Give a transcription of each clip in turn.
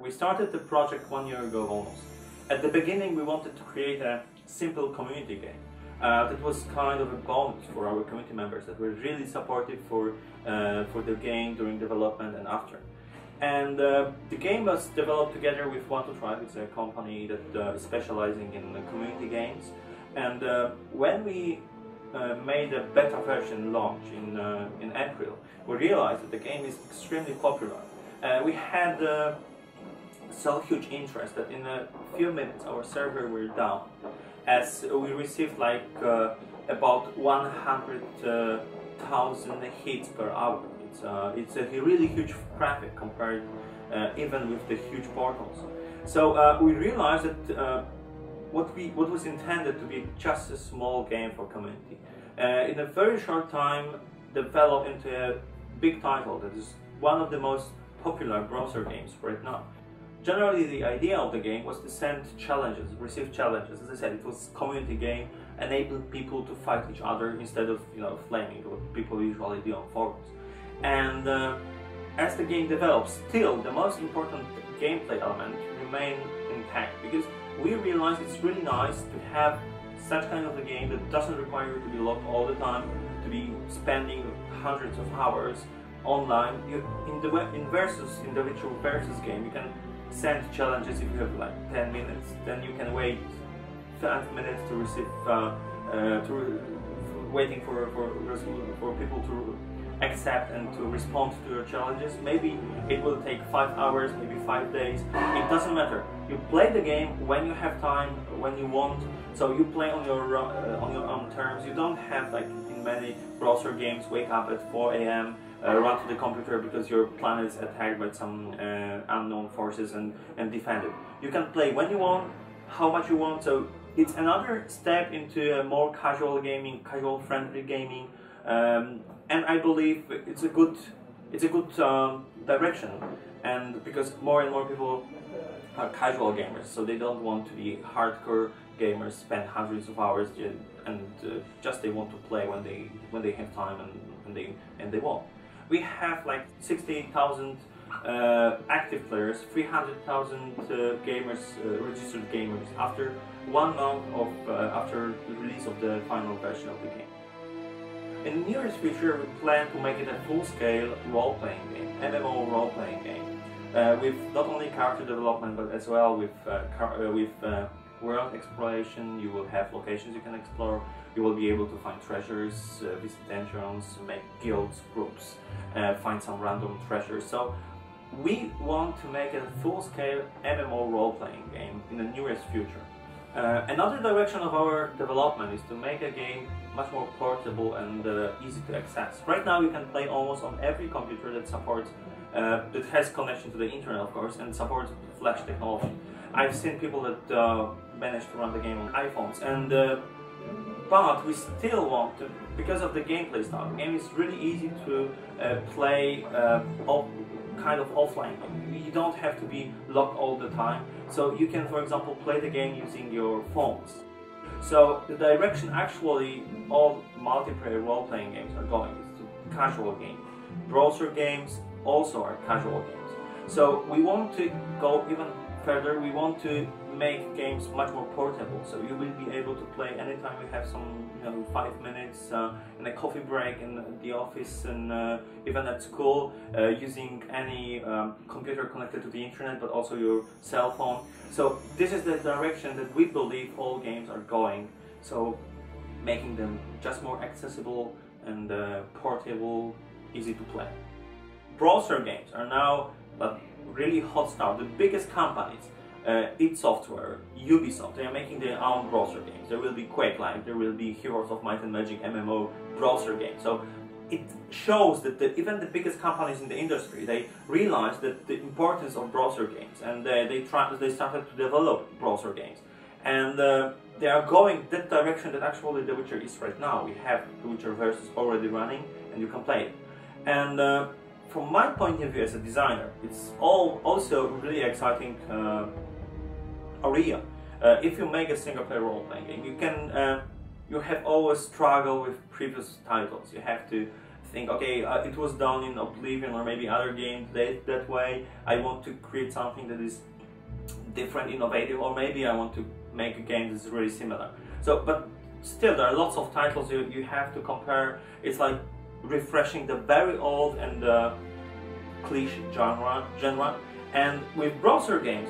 We started the project 1 year ago almost. At the beginning we wanted to create a simple community game. That was kind of a bonus for our community members that were really supportive for the game during development and after. And the game was developed together with One2Tribe. It's a company that is specializing in community games. And when we made a beta version launch in April, we realized that the game is extremely popular. We had so huge interest that in a few minutes our server were down, as we received like about 100,000 hits per hour. It's a really huge traffic compared even with the huge portals. So we realized that what was intended to be just a small game for community, in a very short time developed into a big title that is one of the most popular browser games right now. Generally, the idea of the game was to send challenges, receive challenges. As I said, it was a community game, enable people to fight each other instead of flaming, what people usually do on forums. And as the game develops, still the most important gameplay element remain intact, because we realized it's really nice to have such kind of a game that doesn't require you to be logged all the time, to be spending hundreds of hours online. In the individual versus game, you can send challenges if you have like 10 minutes, then you can wait 5 minutes to receive, waiting for people to accept and to respond to your challenges. Maybe it will take 5 hours, maybe 5 days. It doesn't matter. You play the game when you have time, when you want. So you play on your own terms. You don't have, like in many browser games, wake up at 4 AM, run to the computer because your planet is attacked by some unknown forces and defend it. You can play when you want, how much you want. So it's another step into a more casual gaming, casual friendly gaming. And I believe it's a good direction, and because more and more people are casual gamers, so they don't want to be hardcore gamers, spend hundreds of hours, and just they want to play when they have time and they want. We have like 60,000 active players, 300,000 gamers, registered gamers after 1 month of after the release of the final version of the game. In the nearest future, we plan to make it a full-scale role-playing game, MMO role-playing game, with not only character development but as well with world exploration. You will have locations you can explore. You will be able to find treasures, visit dungeons, make guilds, groups, find some random treasures. So we want to make it a full-scale MMO role-playing game in the nearest future. Another direction of our development is to make a game much more portable and easy to access. Right now you can play almost on every computer that supports, that has connection to the internet, of course, and supports Flash technology. I've seen people that manage to run the game on iPhones, and but we still want to, because of the gameplay style. The game is really easy to play kind of offline. You don't have to be logged all the time, so you can, for example, play the game using your phones. So the direction actually all multiplayer role-playing games are going is to casual game. Browser games also are casual games. So we want to go even further. We want to make games much more portable, so you will be able to play anytime you have some 5 minutes in a coffee break in the office, and even at school, using any computer connected to the internet, but also your cell phone. So this is the direction that we believe all games are going, so making them just more accessible and portable, easy to play. Browser games are now really hot stuff. The biggest companies, id Software, Ubisoft, they are making their own browser games. There will be Quake Live, there will be Heroes of Might and Magic MMO browser games. So it shows that even the biggest companies in the industry, they realize that the importance of browser games, and they started to develop browser games. And they are going that direction that actually The Witcher is right now. We have The Witcher Versus already running, and you can play it. And from my point of view as a designer, it's also really exciting area. If you make a single-player role-playing game, you have always struggled with previous titles. You have to think, okay, it was done in Oblivion or maybe other games that way. I want to create something that is different, innovative, or maybe I want to make a game that's really similar. So, but still, there are lots of titles you have to compare. It's like refreshing the very old and cliche genre. And with browser games,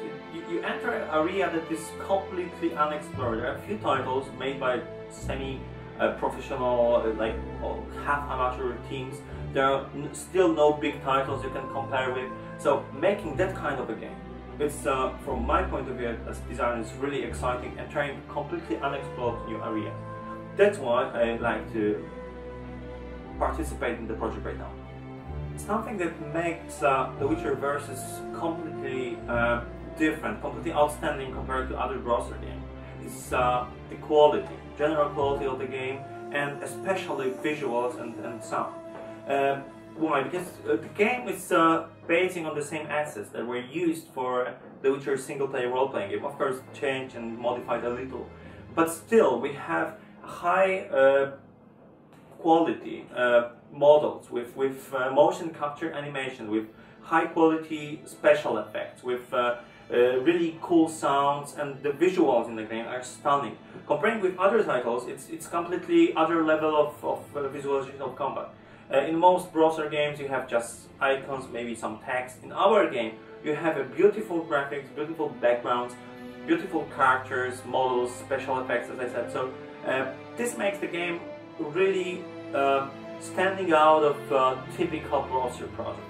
you enter an area that is completely unexplored. There are a few titles made by semi-professional, like half-amateur teams. There are still no big titles you can compare with. So making that kind of a game, it's from my point of view as designer, is really exciting and trying completely unexplored new areas. That's why I like to participate in the project right now. Something that makes The Witcher Versus completely different, completely outstanding compared to other browser games is the quality, general quality of the game, and especially visuals and sound. Why? Because the game is basing on the same assets that were used for The Witcher single-player role-playing game. Of course, changed and modified a little, but still we have high quality models with motion capture animation, with high quality special effects, with really cool sounds, and the visuals in the game are stunning. Comparing with other titles, it's completely other level of visualization of combat. In most browser games you have just icons, maybe some text. In our game you have a beautiful graphics, beautiful backgrounds, beautiful characters, models, special effects, as I said. So this makes the game really standing out of typical browser project.